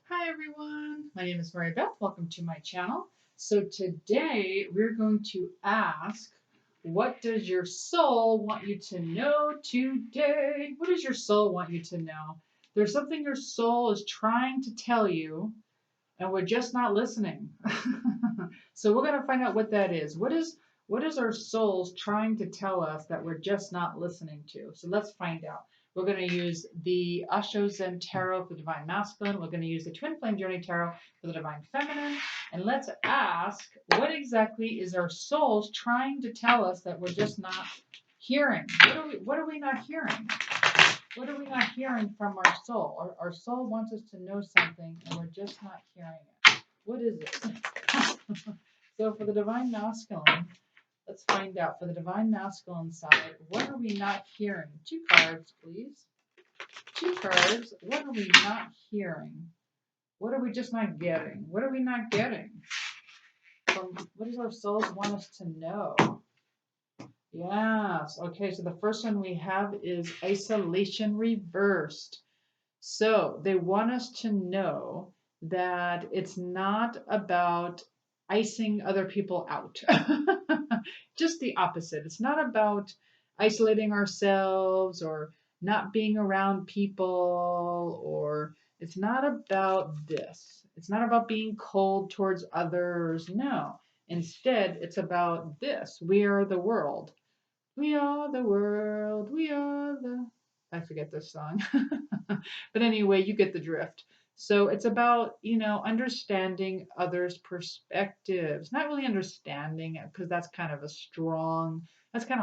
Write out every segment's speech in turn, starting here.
Hi everyone, my name is Mary Beth. Welcome to my channel. So today we're going to ask, what does your soul want you to know today? What does your soul want you to know? There's something your soul is trying to tell you and we're just not listening. So we're going to find out what that is. What is our souls trying to tell us that we're just not listening to? So let's find out. We're going to use the Osho Zen Tarot for the Divine Masculine. We're going to use the Twin Flame Journey Tarot for the Divine Feminine. And let's ask, what exactly is our souls trying to tell us that we're just not hearing? What are we not hearing? What are we not hearing from our soul? Our soul wants us to know something and we're just not hearing it. What is it? So for the Divine Masculine, let's find out. For the Divine Masculine side, what are we not hearing? Two cards, please. Two cards. What are we not hearing? What are we just not getting? What are we not getting? What does our souls want us to know? Yes. Okay, so the first one we have is isolation reversed. So they want us to know that it's not about icing other people out. Just the opposite. It's not about isolating ourselves or not being around people, or it's not about this. It's not about being cold towards others. No. Instead, it's about this. We are the world. We are the world. We are the. I forget this song. But anyway, you get the drift. So it's about, understanding others' perspectives. Not really understanding it because that's kind of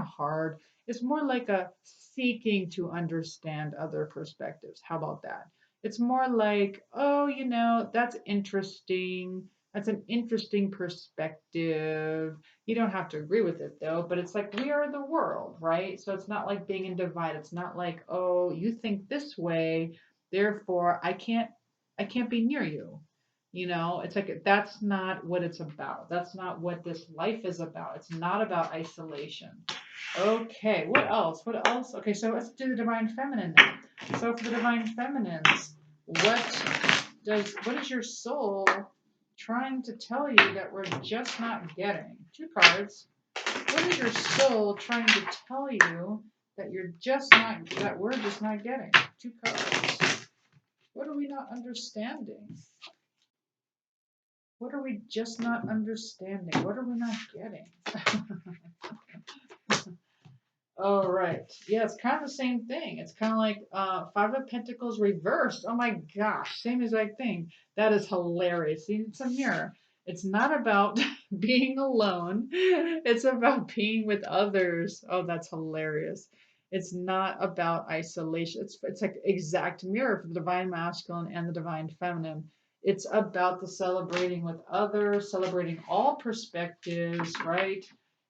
hard. It's more like a seeking to understand other perspectives. How about that? It's more like, oh, that's interesting. That's an interesting perspective. You don't have to agree with it though, but it's like we are the world, right? So it's not like being in divide. It's not like, oh, you think this way, therefore I can't be near you. It's like that's not what it's about. That's not what this life is about. It's not about isolation. Okay, what else? What else? Okay, so let's do the divine feminine now. So for the divine feminines, what is your soul trying to tell you that we're just not getting? Two cards. What is your soul trying to tell you that we're just not getting? Two cards. What are we not understanding? What are we just not understanding? What are we not getting? Oh, right. Yeah, it's kind of the same thing. It's kind of like Five of Pentacles reversed. Oh my gosh, same exact thing. That is hilarious. See, it's a mirror. It's not about being alone. It's about being with others. Oh, that's hilarious. It's not about isolation. It's like exact mirror for the divine masculine and the divine feminine. It's about the celebrating with others, celebrating all perspectives, right?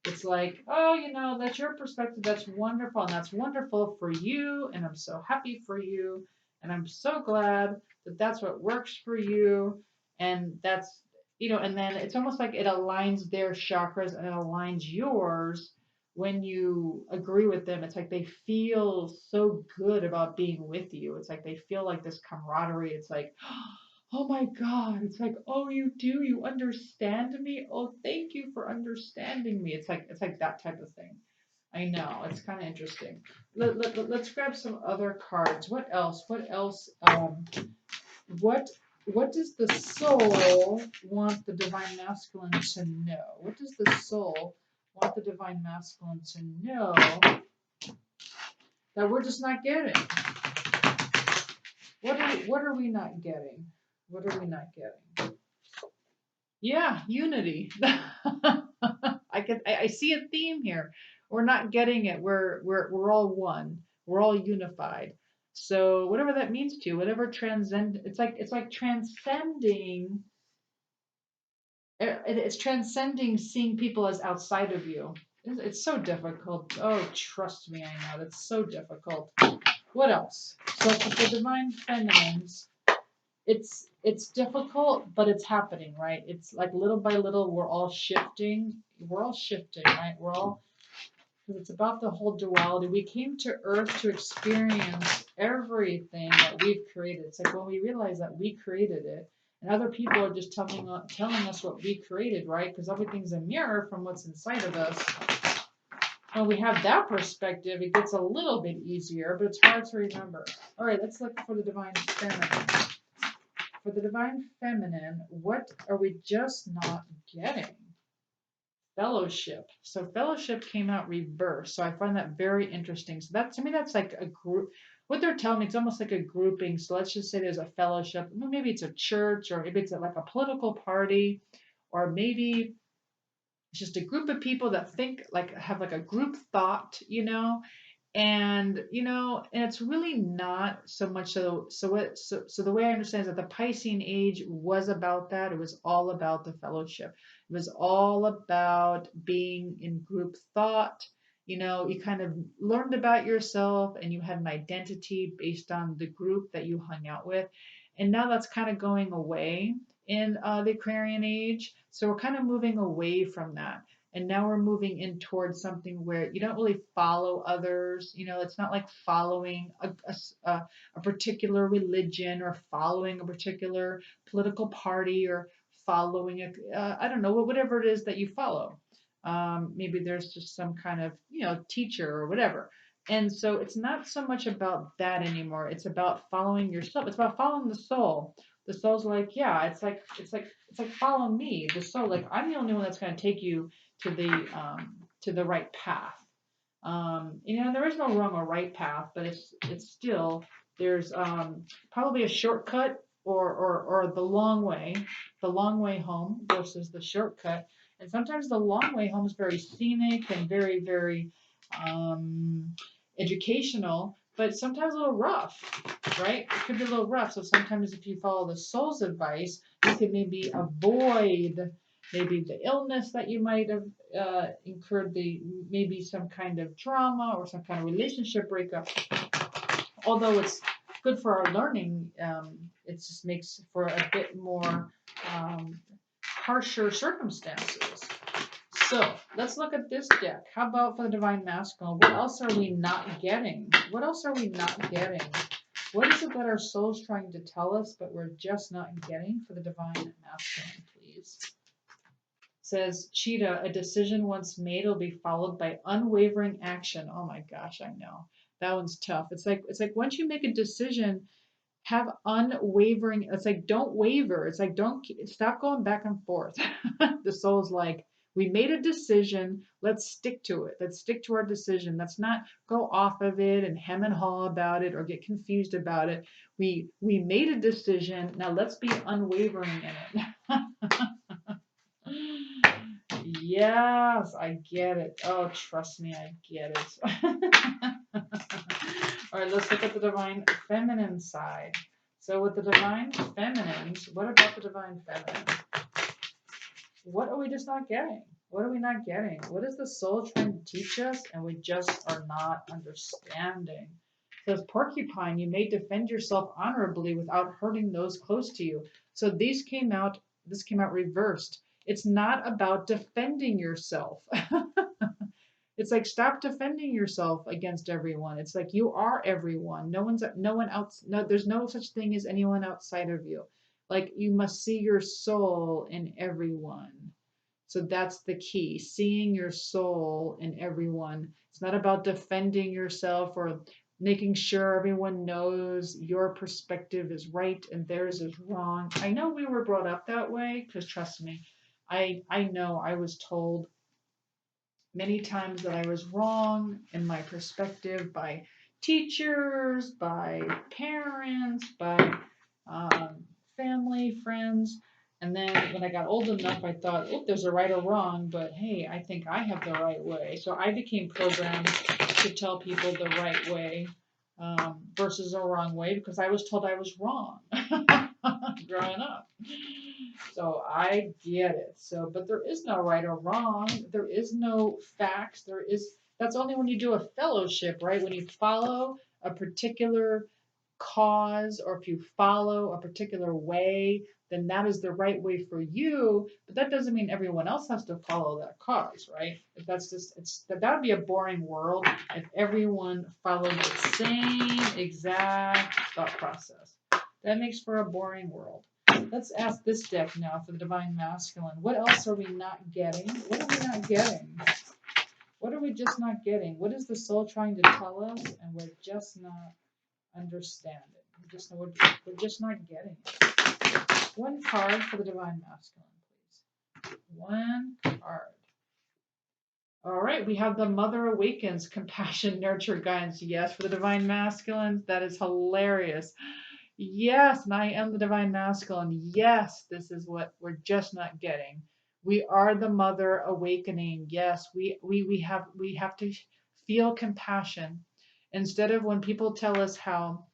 It's like, oh, that's your perspective. That's wonderful. And that's wonderful for you. And I'm so happy for you. And I'm so glad that that's what works for you. And and then it's almost like it aligns their chakras and it aligns yours when you agree with them. It's like they feel so good about being with you. It's like they feel like this camaraderie. It's like, oh my God. It's like, oh, you do, you understand me. Oh, thank you for understanding me. It's like that type of thing. I know, it's kind of interesting. Let's grab some other cards. What else? What what does the soul want the divine masculine to know? What does the soul want the divine masculine to know that we're just not getting? What are we not getting? What are we not getting? Yeah, unity. I see a theme here. We're not getting it. We're all one. We're all unified. So whatever that means to you, whatever transcend, it's like transcending. It's transcending seeing people as outside of you. It's so difficult. Oh, trust me, I know that's so difficult. What else? So for the divine feminines, it's difficult, but it's happening, right? It's like little by little we're all shifting. We're all shifting, right? because it's about the whole duality. We came to Earth to experience everything that we've created. It's like when we realize that we created it, and other people are just telling us what we created, right? Because everything's a mirror from what's inside of us. When we have that perspective, it gets a little bit easier, but it's hard to remember. All right, let's look for the divine feminine. For the divine feminine, what are we just not getting? Fellowship. So fellowship came out reverse. So I find that very interesting. So that, to me, that's like a group. What they're telling me, it's almost like a grouping. So let's just say there's a fellowship. Maybe it's a church, or maybe it's like a political party, or maybe it's just a group of people that think like have like a group thought, and and it's really not so much so the way I understand is that the Piscean age was about that. It was all about the fellowship. It was all about being in group thought. You kind of learned about yourself and you had an identity based on the group that you hung out with. And now that's kind of going away in the Aquarian age. So we're kind of moving away from that. And now we're moving in towards something where you don't really follow others. It's not like following a particular religion, or following a particular political party, or following I don't know, whatever it is that you follow. Maybe there's just some kind of, teacher or whatever. And so it's not so much about that anymore. It's about following yourself. It's about following the soul. The soul's like, yeah, it's like follow me. The soul, like, I'm the only one that's going to take you to the right path. There is no wrong or right path, but it's still, there's probably a shortcut, or the long way home versus the shortcut. And sometimes the long way home is very scenic and very, very educational, but sometimes a little rough, right? It could be a little rough. So sometimes if you follow the soul's advice, you can maybe avoid maybe the illness that you might have incurred, maybe some kind of trauma or some kind of relationship breakup. Although it's good for our learning, it just makes for a bit more harsher circumstances. So let's look at this deck. How about for the divine masculine? What else are we not getting? What else are we not getting? What is it that our soul's trying to tell us, but we're just not getting for the divine masculine, please? Says Cheetah, a decision once made will be followed by unwavering action. Oh my gosh, I know. That one's tough. It's like once you make a decision, have unwavering. It's like don't waver. It's like don't stop going back and forth. The soul's like, we made a decision. Let's stick to it. Let's stick to our decision. Let's not go off of it and hem and haw about it or get confused about it. We made a decision. Now let's be unwavering in it. Yes, I get it. Oh, trust me, I get it. All right, let's look at the divine feminine side. So with the divine feminines, what about the divine feminine? What are we just not getting? What are we not getting? What is the soul trying to teach us and we just are not understanding? It says porcupine, you may defend yourself honorably without hurting those close to you. So this came out reversed. It's not about defending yourself. It's like stop defending yourself against everyone. It's like you are everyone. No one else. No, there's no such thing as anyone outside of you. Like you must see your soul in everyone. So that's the key, seeing your soul in everyone. It's not about defending yourself or making sure everyone knows your perspective is right and theirs is wrong. I know we were brought up that way because trust me, I know I was told many times that I was wrong in my perspective by teachers, by parents, by family, friends. And then when I got old enough, I thought, oh, there's a right or wrong, but hey, I think I have the right way. So I became programmed to tell people the right way versus a wrong way because I was told I was wrong growing up. So I get it. So, but there is no right or wrong. There is no facts. That's only when you do a fellowship, right? When you follow a particular cause or if you follow a particular way, then that is the right way for you. But that doesn't mean everyone else has to follow that cause, right? If that's just, that would be a boring world if everyone followed the same exact thought process. That makes for a boring world. Let's ask this deck now for the Divine Masculine. What else are we not getting? What are we not getting? What are we just not getting? What is the soul trying to tell us? And we're just not understanding. We're just not getting it. One card for the Divine Masculine, please. One card. All right, we have the Mother Awakens, compassion, nurture, guidance. Yes, for the Divine Masculine. That is hilarious. Yes, and I am the Divine Masculine. Yes, this is what we're just not getting. We are the Mother awakening. Yes, we have to feel compassion instead of when people tell us how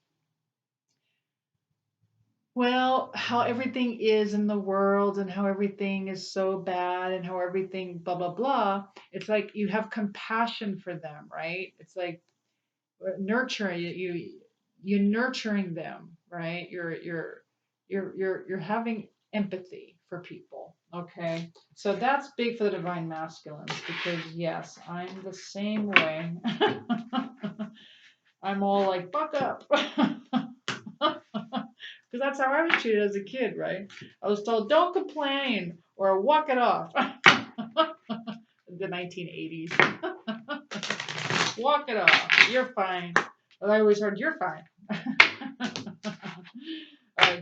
how everything is in the world and how everything is so bad and how everything blah blah blah. It's like you have compassion for them, right? It's like nurturing you're nurturing them, right? You're having empathy for people. Okay, so that's big for the Divine Masculines because yes, I'm the same way. I'm all like buck up. Because that's how I was treated as a kid, right? I was told, don't complain or walk it off. The 1980s. Walk it off. You're fine. Well, I always heard, you're fine.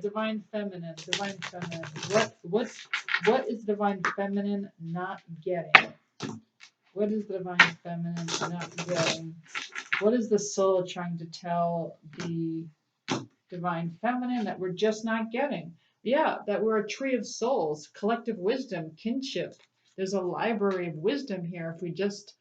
Divine Feminine. Divine Feminine. What is Divine Feminine not getting? What is the Divine Feminine not getting? What is the soul trying to tell the Divine Feminine that we're just not getting? Yeah, that we're a tree of souls, collective wisdom, kinship. There's a library of wisdom here if we just,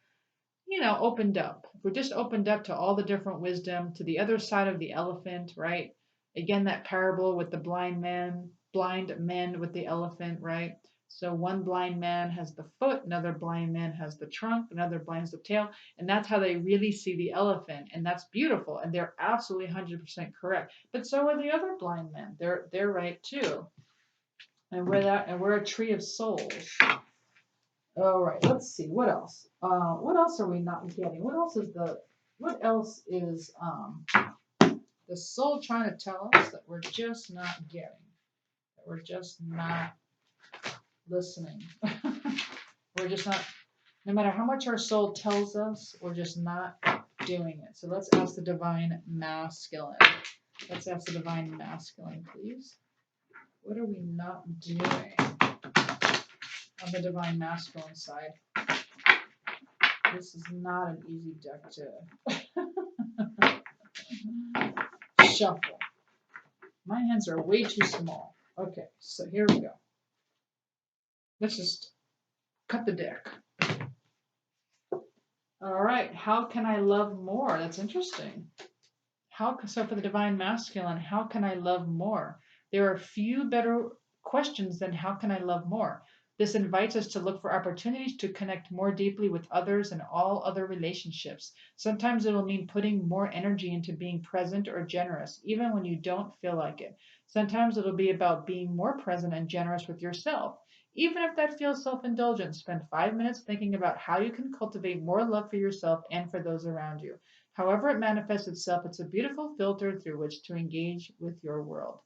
opened up. If we just opened up to all the different wisdom, to the other side of the elephant, right? Again, that parable with the blind men with the elephant, right? So one blind man has the foot, another blind man has the trunk, another blind has the tail, and that's how they really see the elephant, and that's beautiful, and they're absolutely 100% correct. But so are the other blind men. They're right too, and we're a tree of souls. All right, let's see what else. What else are we not getting? What else is the soul trying to tell us that we're just not getting? That we're just not listening. We're just not. No matter how much our soul tells us, we're just not doing it. So let's ask the Divine Masculine. Let's ask the Divine Masculine, please. What are we not doing on the Divine Masculine side? This is not an easy deck to shuffle. My hands are way too small. Okay, so here we go. Let's just cut the deck. All right, how can I love more? That's interesting. So for the Divine Masculine, how can I love more? There are few better questions than how can I love more? This invites us to look for opportunities to connect more deeply with others and all other relationships. Sometimes it will mean putting more energy into being present or generous, even when you don't feel like it. Sometimes it'll be about being more present and generous with yourself. Even if that feels self-indulgent, spend 5 minutes thinking about how you can cultivate more love for yourself and for those around you. However it manifests itself, it's a beautiful filter through which to engage with your world.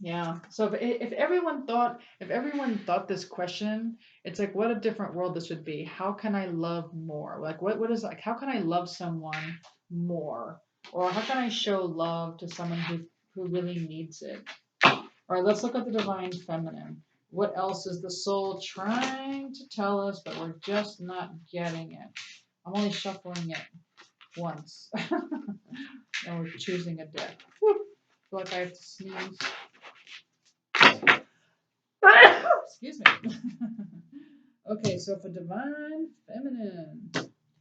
Yeah. So if everyone thought this question, it's like what a different world this would be. How can I love more? Like what is like how can I love someone more? Or how can I show love to someone who really needs it? All right, let's look at the Divine Feminine. What else is the soul trying to tell us, but we're just not getting it? I'm only shuffling it once. And we're choosing a deck. Whew. I feel like I have to sneeze. Excuse me. Okay, so for Divine Feminine.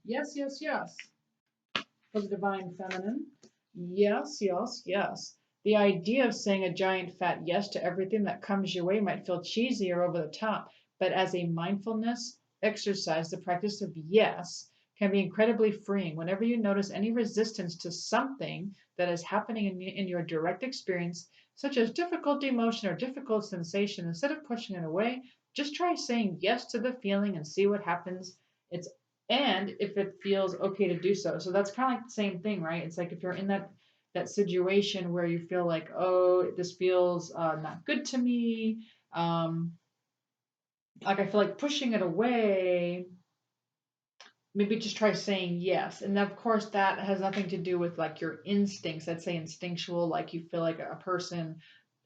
Yes. For the Divine Feminine. Yes. The idea of saying a giant fat yes to everything that comes your way might feel cheesy or over the top, but as a mindfulness exercise, the practice of yes can be incredibly freeing. Whenever you notice any resistance to something that is happening in your direct experience, such as difficult emotion or difficult sensation, instead of pushing it away, just try saying yes to the feeling and see what happens. It's and if it feels okay to do so. So that's kind of like the same thing, right? It's like if you're in that situation where you feel like, oh, this feels not good to me. Um, like I feel like pushing it away, maybe just try saying yes. And of course, that has nothing to do with like your instincts. Let's say instinctual, like you feel like a person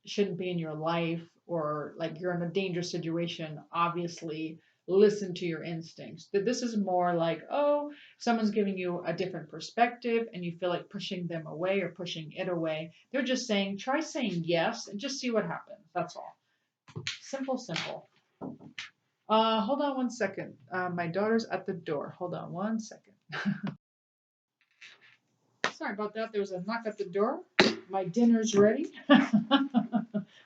shouldn't be in your life or like you're in a dangerous situation. Obviously, listen to your instincts. That this is more like, oh, someone's giving you a different perspective and you feel like pushing them away or pushing it away. They're just saying, try saying yes and just see what happens. That's all. Simple, simple. Hold on one second. My daughter's at the door. Hold on one second. Sorry about that. There was a knock at the door. My dinner's ready.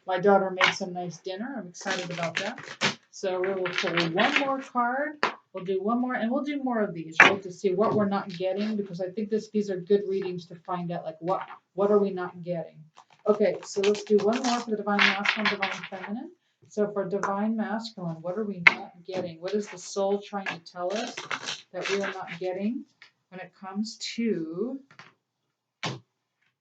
My daughter made some nice dinner. I'm excited about that. So we will pull one more card. We'll do one more, and we'll do more of these, right, to see what we're not getting, because I think these are good readings to find out like what are we not getting. Okay, so let's do one more for the divine masculine, divine feminine. So for divine masculine, what are we not getting? What is the soul trying to tell us that we are not getting when it comes to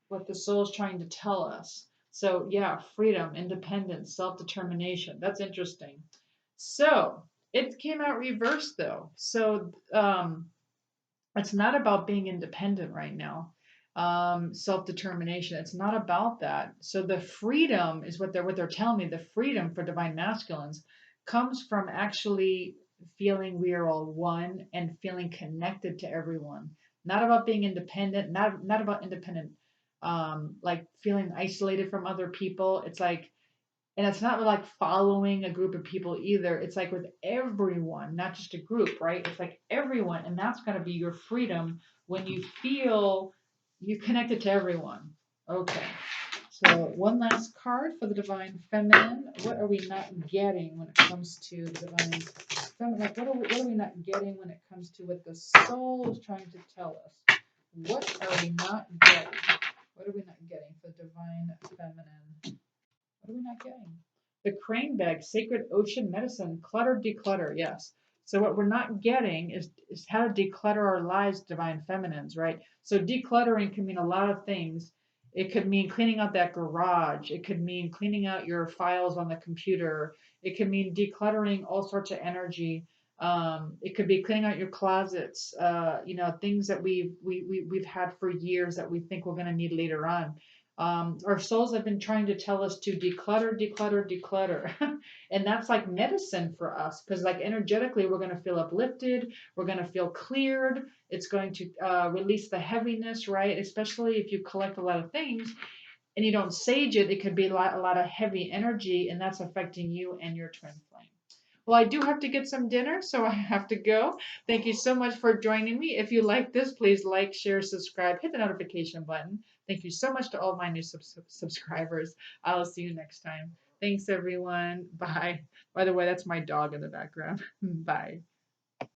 what the soul is trying to tell us? So yeah, freedom, independence, self-determination. That's interesting. So it came out reversed though. So it's not about being independent right now. Self-determination. It's not about that. So the freedom is what they're telling me. The freedom for divine masculines comes from actually feeling we are all one and feeling connected to everyone. Not about being independent. Not about independent. Like feeling isolated from other people. It's like, and it's not like following a group of people either. It's like with everyone, not just a group, right? It's like everyone. And that's going to be your freedom when you feel you connected to everyone. Okay. So one last card for the divine feminine. What are we not getting when it comes to the divine feminine? Like what are we not getting when it comes to what the soul is trying to tell us? What are we not getting? What are we not getting for divine feminine? What are we not getting? The crane bag, sacred ocean medicine, clutter, declutter. Yes. So what we're not getting is how to declutter our lives, divine feminines, right? So decluttering can mean a lot of things. It could mean cleaning out that garage. It could mean cleaning out your files on the computer. It could mean decluttering all sorts of energy. It could be cleaning out your closets. Things that we've had for years that we think we're going to need later on. Our souls have been trying to tell us to declutter, declutter, declutter. And that's like medicine for us because, like, energetically, we're going to feel uplifted. We're going to feel cleared. It's going to release the heaviness, right? Especially if you collect a lot of things and you don't sage it, it could be a lot of heavy energy, and that's affecting you and your twin flame. Well, I do have to get some dinner, so I have to go. Thank you so much for joining me. If you like this, please like, share, subscribe, hit the notification button. Thank you so much to all my new subscribers. I'll see you next time. Thanks, everyone. Bye. By the way, that's my dog in the background. Bye.